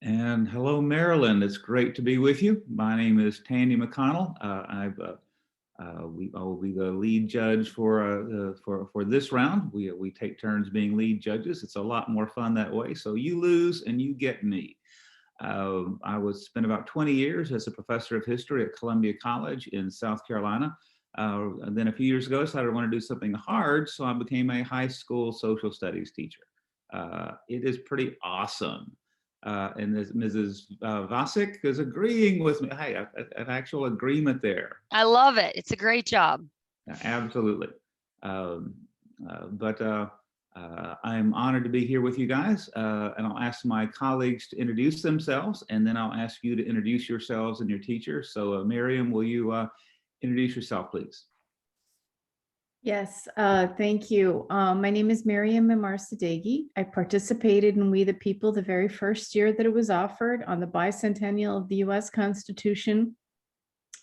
And hello, Maryland. It's great to be with you. My name is Tandy McConnell. I will be the lead judge for this round. We take turns being lead judges. It's a lot more fun that way. So you lose and you get me. I spent about 20 years as a professor of history at Columbia College in South Carolina. And then a few years ago, I decided I want to do something hard, so I became a high school social studies teacher. It is pretty awesome. And Mrs. Vasic is agreeing with me. Hey, an actual agreement there. I love it. It's a great job. Absolutely. But I'm honored to be here with you guys. And I'll ask my colleagues to introduce themselves, and then I'll ask you to introduce yourselves and your teacher. So Miriam, will you introduce yourself, please? Yes, thank you. My name is Miriam Mimar-Sadeghi. I participated in We the People the very first year that it was offered on the bicentennial of the US Constitution.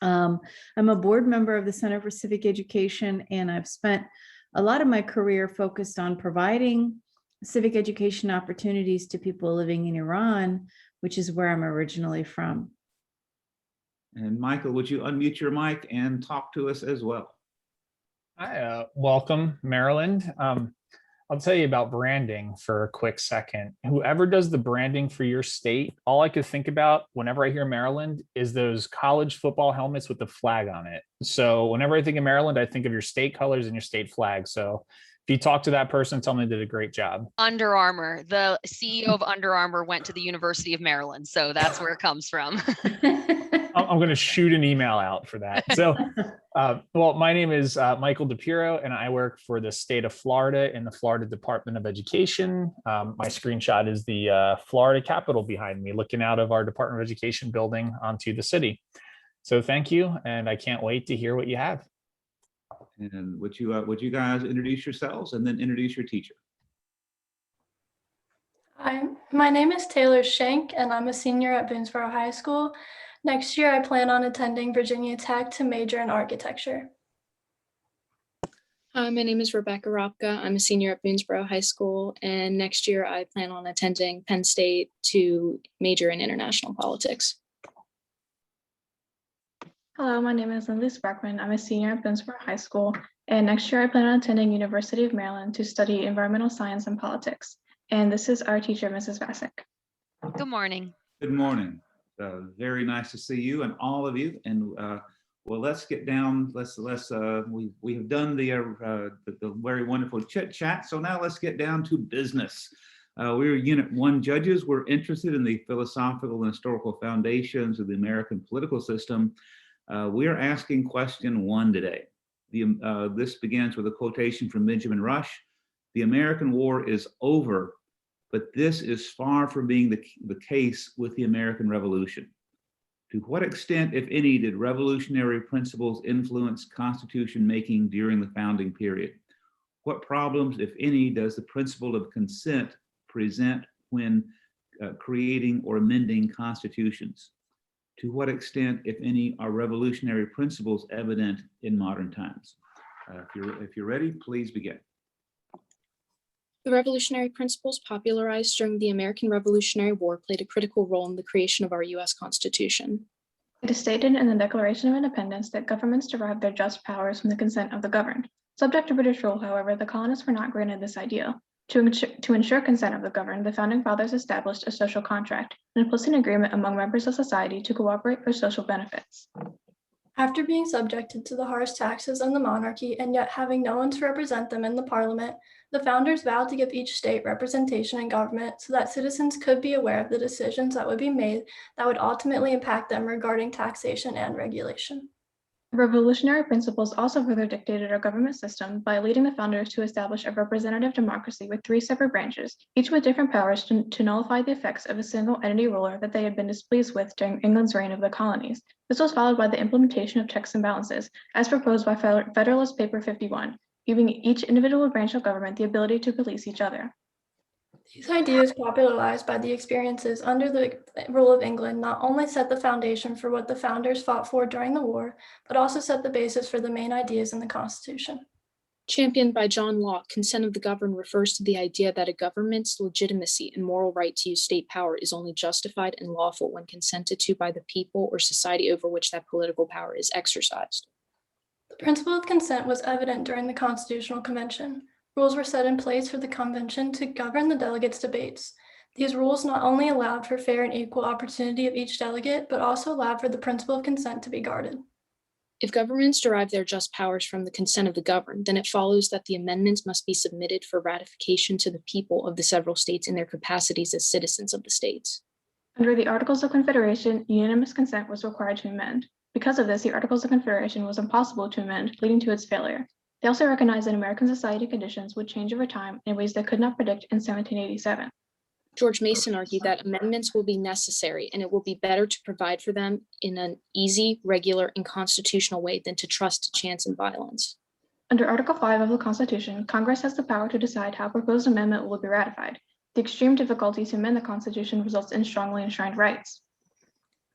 I'm a board member of the Center for Civic Education, and I've spent a lot of my career focused on providing civic education opportunities to people living in Iran, which is where I'm originally from. And Michael, would you unmute your mic and talk to us as well? Hi, welcome, Maryland. I'll tell you about branding for a quick second. Whoever does the branding for your state, all I could think about whenever I hear Maryland is those college football helmets with the flag on it. So whenever I think of Maryland, I think of your state colors and your state flag. So if you talk to that person, tell them they did a great job. Under Armour, the CEO of Under Armour went to the University of Maryland. So that's where it comes from. I'm going to shoot an email out for that. So, well, my name is Michael DePiro, and I work for the state of Florida in the Florida Department of Education. My screenshot is the Florida Capitol behind me, looking out of our Department of Education building onto the city. So thank you, and I can't wait to hear what you have. And would you guys introduce yourselves and then introduce your teacher? Hi, my name is Taylor Shank, and I'm a senior at Boonsboro High School. Next year, I plan on attending Virginia Tech to major in architecture. Hi, my name is Rebecca Ropka. I'm a senior at Boonsboro High School, and next year I plan on attending Penn State to major in international politics. Hello, my name is Lindley Sparkman. I'm a senior at Boonsboro High School, and next year I plan on attending University of Maryland to study environmental science and politics. And this is our teacher, Mrs. Vasic. Good morning. Good morning. Very nice to see you and all of you. And well, let's get down. We have done the very wonderful chit chat. So now let's get down to business. We're Unit 1 judges. We're interested in the philosophical and historical foundations of the American political system. We are asking question 1 today. This begins with a quotation from Benjamin Rush. "The American war is over, but this is far from being the case with the American Revolution. To what extent, if any, did revolutionary principles influence constitution making during the founding period? What problems, if any, does the principle of consent present when creating or amending constitutions? To what extent, if any, are revolutionary principles evident in modern times?" If you're ready, please begin. The revolutionary principles popularized during the American Revolutionary War played a critical role in the creation of our U.S. Constitution. It is stated in the Declaration of Independence that governments derive their just powers from the consent of the governed. Subject to British rule, however, the colonists were not granted this ideal. To ensure consent of the governed, the Founding Fathers established a social contract, an implicit agreement among members of society to cooperate for social benefits. After being subjected to the harsh taxes and the monarchy, and yet having no one to represent them in the parliament, the founders vowed to give each state representation in government so that citizens could be aware of the decisions that would be made that would ultimately impact them regarding taxation and regulation. The revolutionary principles also further dictated our government system by leading the founders to establish a representative democracy with 3 separate branches, each with different powers to nullify the effects of a single entity ruler that they had been displeased with during England's reign of the colonies. This was followed by the implementation of checks and balances, as proposed by Federalist Paper 51, giving each individual branch of government the ability to police each other. These ideas, popularized by the experiences under the rule of England, not only set the foundation for what the founders fought for during the war, but also set the basis for the main ideas in the Constitution. Championed by John Locke, consent of the governed refers to the idea that a government's legitimacy and moral right to use state power is only justified and lawful when consented to by the people or society over which that political power is exercised. The principle of consent was evident during the Constitutional Convention. Rules were set in place for the convention to govern the delegates' debates. These rules not only allowed for fair and equal opportunity of each delegate, but also allowed for the principle of consent to be guarded. If governments derive their just powers from the consent of the governed, then it follows that the amendments must be submitted for ratification to the people of the several states in their capacities as citizens of the states. Under the Articles of Confederation, unanimous consent was required to amend. Because of this, the Articles of Confederation was impossible to amend, leading to its failure. They also recognized that American society conditions would change over time in ways they could not predict in 1787. George Mason argued that amendments will be necessary and it will be better to provide for them in an easy, regular, and constitutional way than to trust to chance and violence. Under Article 5 of the Constitution, Congress has the power to decide how a proposed amendment will be ratified. The extreme difficulty to amend the Constitution results in strongly enshrined rights.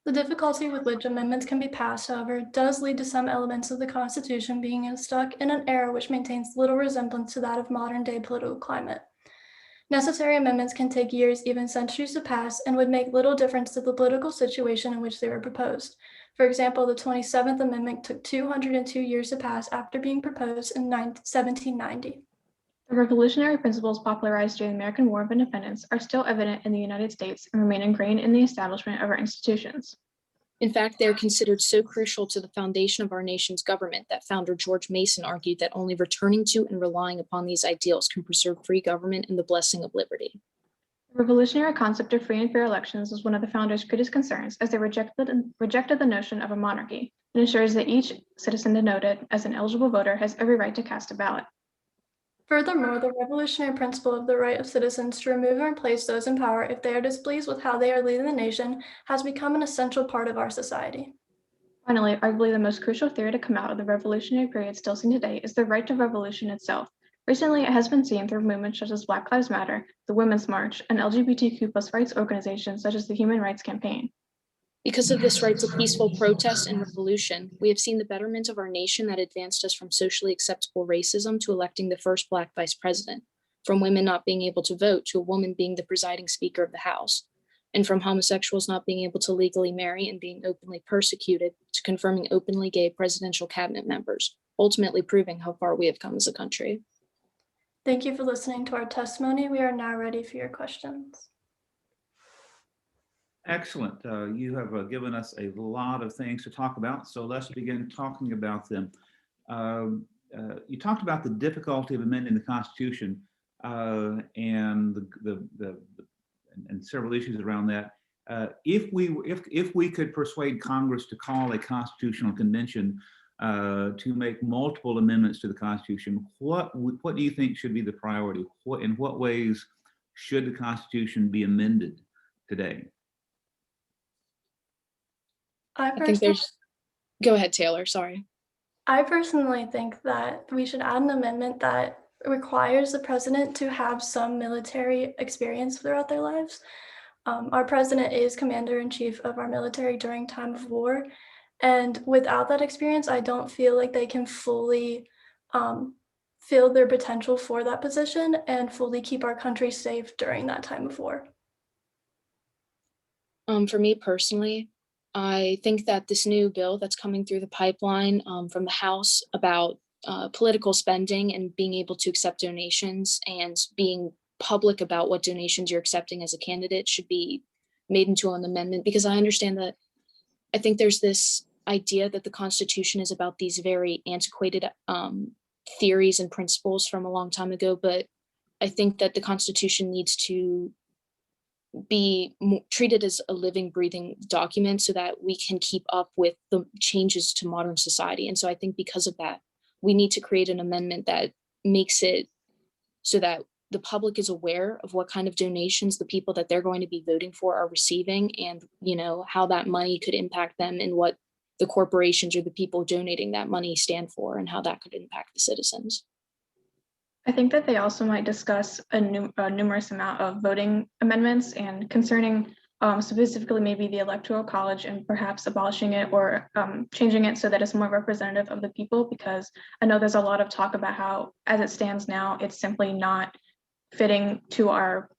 The difficulty with which amendments can be passed, however, does lead to some elements of the Constitution being stuck in an era which maintains little resemblance to that of modern-day political climate. Necessary amendments can take years, even centuries to pass, and would make little difference to the political situation in which they were proposed. For example, the 27th Amendment took 202 years to pass after being proposed in 1790. The revolutionary principles popularized during the American War of Independence are still evident in the United States and remain ingrained in the establishment of our institutions. In fact, they are considered so crucial to the foundation of our nation's government that founder George Mason argued that only returning to and relying upon these ideals can preserve free government and the blessing of liberty. The revolutionary concept of free and fair elections was one of the founders' greatest concerns, as they rejected the notion of a monarchy. It ensures that each citizen denoted as an eligible voter has every right to cast a ballot. Furthermore, the revolutionary principle of the right of citizens to remove or replace those in power if they are displeased with how they are leading the nation has become an essential part of our society. Finally, arguably the most crucial theory to come out of the revolutionary period still seen today is the right to revolution itself. Recently, it has been seen through movements such as Black Lives Matter, the Women's March, and LGBTQ+ rights organizations such as the Human Rights Campaign. Because of this right to peaceful protest and revolution, we have seen the betterment of our nation that advanced us from socially acceptable racism to electing the first Black vice president, from women not being able to vote to a woman being the presiding speaker of the House, and from homosexuals not being able to legally marry and being openly persecuted to confirming openly gay presidential cabinet members, ultimately proving how far we have come as a country. Thank you for listening to our testimony. We are now ready for your questions. Excellent. You have given us a lot of things to talk about, so let's begin talking about them. You talked about the difficulty of amending the Constitution and and several issues around that. If we could persuade Congress to call a constitutional convention to make multiple amendments to the Constitution, what do you think should be the priority? In what ways should the Constitution be amended today? Go ahead, Taylor, sorry. I personally think that we should add an amendment that requires the president to have some military experience throughout their lives. Our president is commander-in-chief of our military during time of war. And without that experience, I don't feel like they can fully feel their potential for that position and fully keep our country safe during that time of war. For me personally, I think that this new bill that's coming through the pipeline from the House about political spending and being able to accept donations and being public about what donations you're accepting as a candidate should be made into an amendment, because I understand that I think there's this idea that the Constitution is about these very antiquated theories and principles from a long time ago, but I think that the Constitution needs to be treated as a living, breathing document so that we can keep up with the changes to modern society. And so I think because of that, we need to create an amendment that makes it so that the public is aware of what kind of donations the people that they're going to be voting for are receiving, and how that money could impact them and what the corporations or the people donating that money stand for and how that could impact the citizens. I think that they also might discuss a numerous amount of voting amendments and concerning specifically maybe the Electoral College and perhaps abolishing it or changing it so that it's more representative of the people, because I know there's a lot of talk about how, as it stands now, it's simply not fitting to our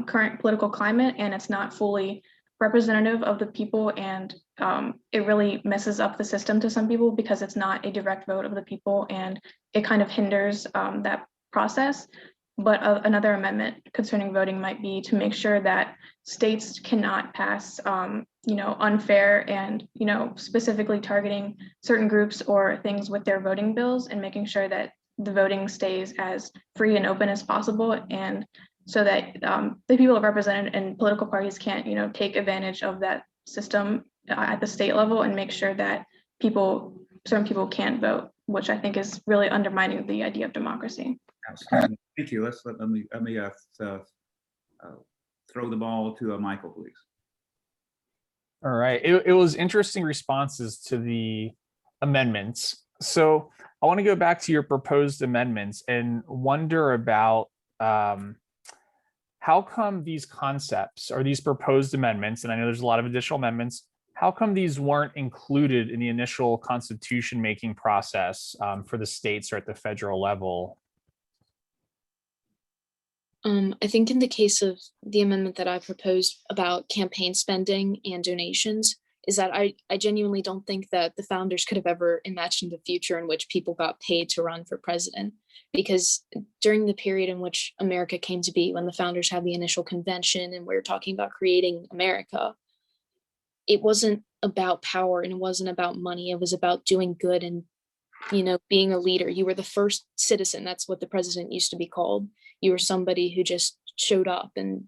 current political climate, and it's not fully representative of the people, and it really messes up the system to some people because it's not a direct vote of the people, and it kind of hinders that process. But another amendment concerning voting might be to make sure that states cannot pass, unfair and, specifically targeting certain groups or things with their voting bills, and making sure that the voting stays as free and open as possible, and so that the people represented in political parties can't, take advantage of that system at the state level and make sure that certain people can't vote, which I think is really undermining the idea of democracy. Outstanding. Thank you. Let me throw the ball to Michael, please. All right. It was interesting responses to the amendments. So I want to go back to your proposed amendments and wonder about how come these concepts or these proposed amendments, and I know there's a lot of additional amendments, how come these weren't included in the initial constitution making process for the states or at the federal level? I think in the case of the amendment that I proposed about campaign spending and donations, is that I genuinely don't think that the founders could have ever imagined a future in which people got paid to run for president. Because during the period in which America came to be, when the founders had the initial convention and we were talking about creating America, it wasn't about power and it wasn't about money. It was about doing good and, being a leader. You were the first citizen. That's what the president used to be called. You were somebody who just showed up and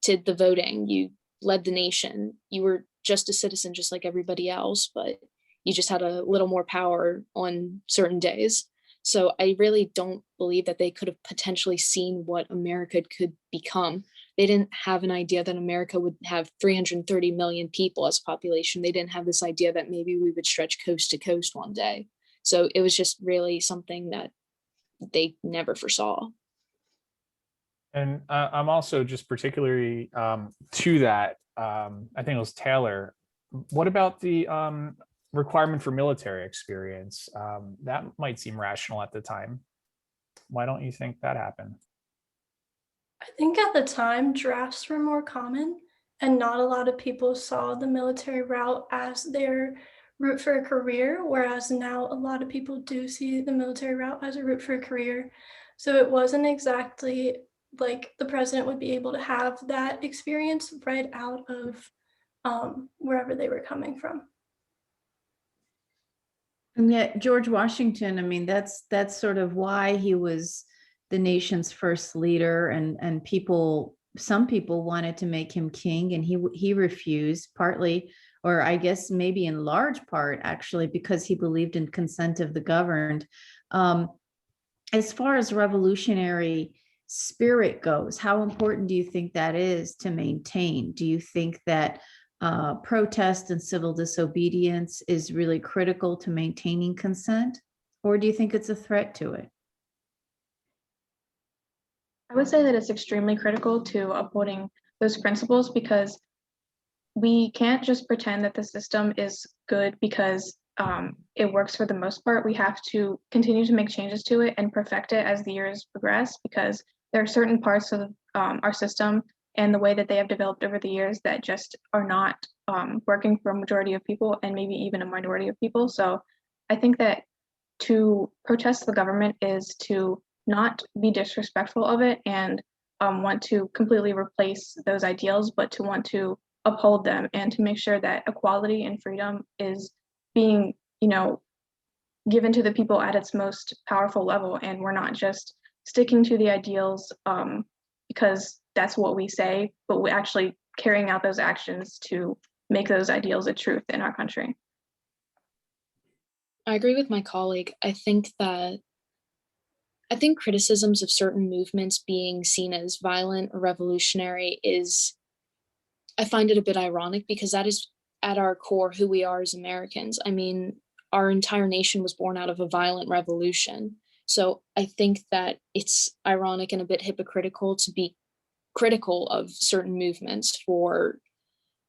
did the voting. You led the nation. You were just a citizen, just like everybody else, but you just had a little more power on certain days. So I really don't believe that they could have potentially seen what America could become. They didn't have an idea that America would have 330 million people as a population. They didn't have this idea that maybe we would stretch coast to coast one day. So it was just really something that they never foresaw. And I'm also just particularly to that, I think it was Taylor. What about the requirement for military experience? That might seem rational at the time. Why don't you think that happened? I think at the time, drafts were more common, and not a lot of people saw the military route as their route for a career, whereas now a lot of people do see the military route as a route for a career. So it wasn't exactly like the president would be able to have that experience right out of wherever they were coming from. And yet George Washington, I mean, that's sort of why he was the nation's first leader, and some people wanted to make him king, and he refused, partly, or I guess maybe in large part, actually, because he believed in consent of the governed. As far as revolutionary spirit goes, how important do you think that is to maintain? Do you think that protest and civil disobedience is really critical to maintaining consent, or do you think it's a threat to it? I would say that it's extremely critical to upholding those principles, because we can't just pretend that the system is good because it works for the most part. We have to continue to make changes to it and perfect it as the years progress, because there are certain parts of our system and the way that they have developed over the years that just are not working for a majority of people, and maybe even a minority of people. So I think that to protest the government is to not be disrespectful of it and want to completely replace those ideals, but to want to uphold them and to make sure that equality and freedom is being, given to the people at its most powerful level. And we're not just sticking to the ideals because that's what we say, but we're actually carrying out those actions to make those ideals a truth in our country. I agree with my colleague. I think criticisms of certain movements being seen as violent or revolutionary I find it a bit ironic, because that is at our core who we are as Americans. I mean, our entire nation was born out of a violent revolution. So I think that it's ironic and a bit hypocritical to be critical of certain movements for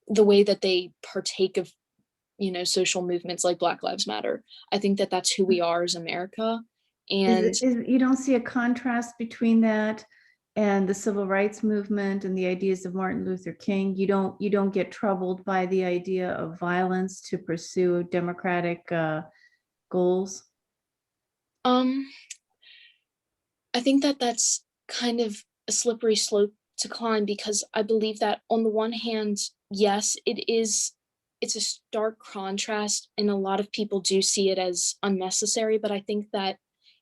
the way that they partake of, social movements like Black Lives Matter. I think that that's who we are as America. And You don't see a contrast between that and the civil rights movement and the ideas of Martin Luther King? You don't get troubled by the idea of violence to pursue democratic goals? I think that that's kind of a slippery slope to climb, because I believe that on the one hand, yes, it's a stark contrast, and a lot of people do see it as unnecessary, but I think that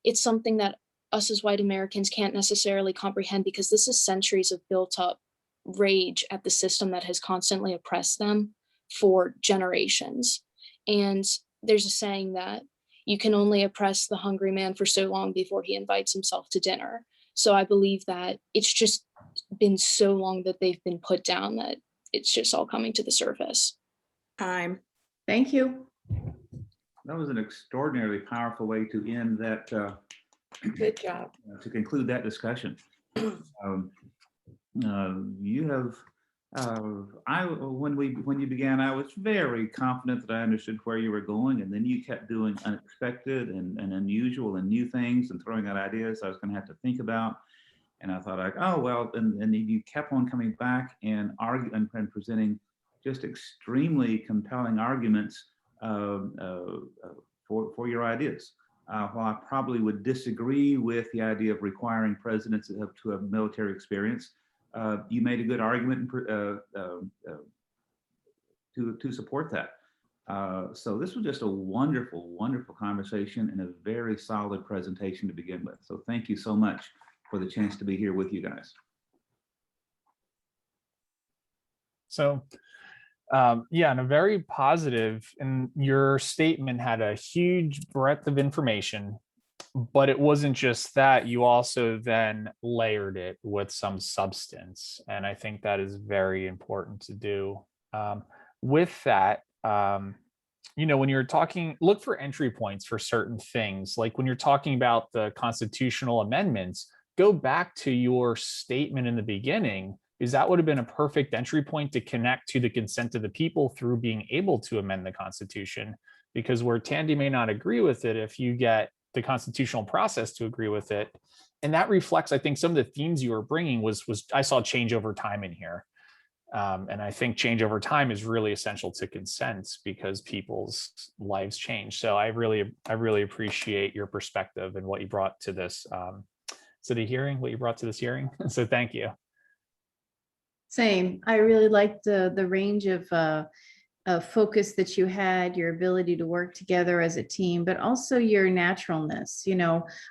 it's something that us as white Americans can't necessarily comprehend, because this is centuries of built up rage at the system that has constantly oppressed them for generations. And there's a saying that you can only oppress the hungry man for so long before he invites himself to dinner. So I believe that it's just been so long that they've been put down that it's just all coming to the surface. Time. Thank you. That was an extraordinarily powerful way to end that, Good job. to conclude that discussion. You have, when you began, I was very confident that I understood where you were going, and then you kept doing unexpected and unusual and new things and throwing out ideas I was going to have to think about. And I thought, like, oh well, and you kept on coming back and arguing and presenting just extremely compelling arguments for your ideas. While I probably would disagree with the idea of requiring presidents to have military experience, you made a good argument to support that. So this was just a wonderful, wonderful conversation and a very solid presentation to begin with. So thank you so much for the chance to be here with you guys. So, yeah, and a very positive, and your statement had a huge breadth of information, but it wasn't just that, you also then layered it with some substance. And I think that is very important to do. With that, when you're talking, look for entry points for certain things. Like when you're talking about the constitutional amendments, go back to your statement in the beginning, because that would have been a perfect entry point to connect to the consent of the people through being able to amend the Constitution. Because where Tandy may not agree with it, if you get the constitutional process to agree with it, and that reflects, I think, some of the themes you were bringing was I saw change over time in here. And I think change over time is really essential to consent because people's lives change. So I really appreciate your perspective and what you brought to this what you brought to this hearing. So thank you. Same. I really liked the range of focus that you had, your ability to work together as a team, but also your naturalness.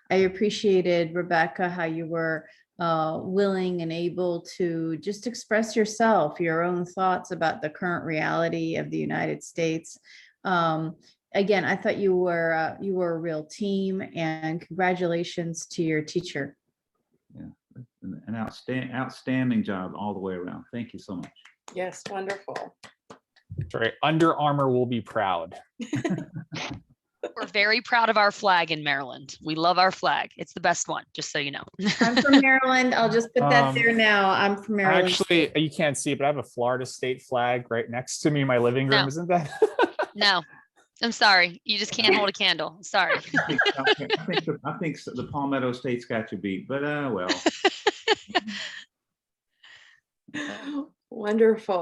I appreciated, Rebecca, how you were willing and able to just express yourself, your own thoughts about the current reality of the United States. Again, I thought you were a real team, and congratulations to your teacher. Yeah, an outstanding job all the way around. Thank you so much. Yes, wonderful. That's right. Under Armour will be proud. We're very proud of our flag in Maryland. We love our flag. It's the best one, just so you know. I'm from Maryland. I'll just put that there now. I'm from Maryland. Actually, you can't see it, but I have a Florida state flag right next to me in my living room. No. Isn't that? No, I'm sorry. You just can't hold a candle. Sorry. I think the Palmetto State's got you beat, but well. Wonderful.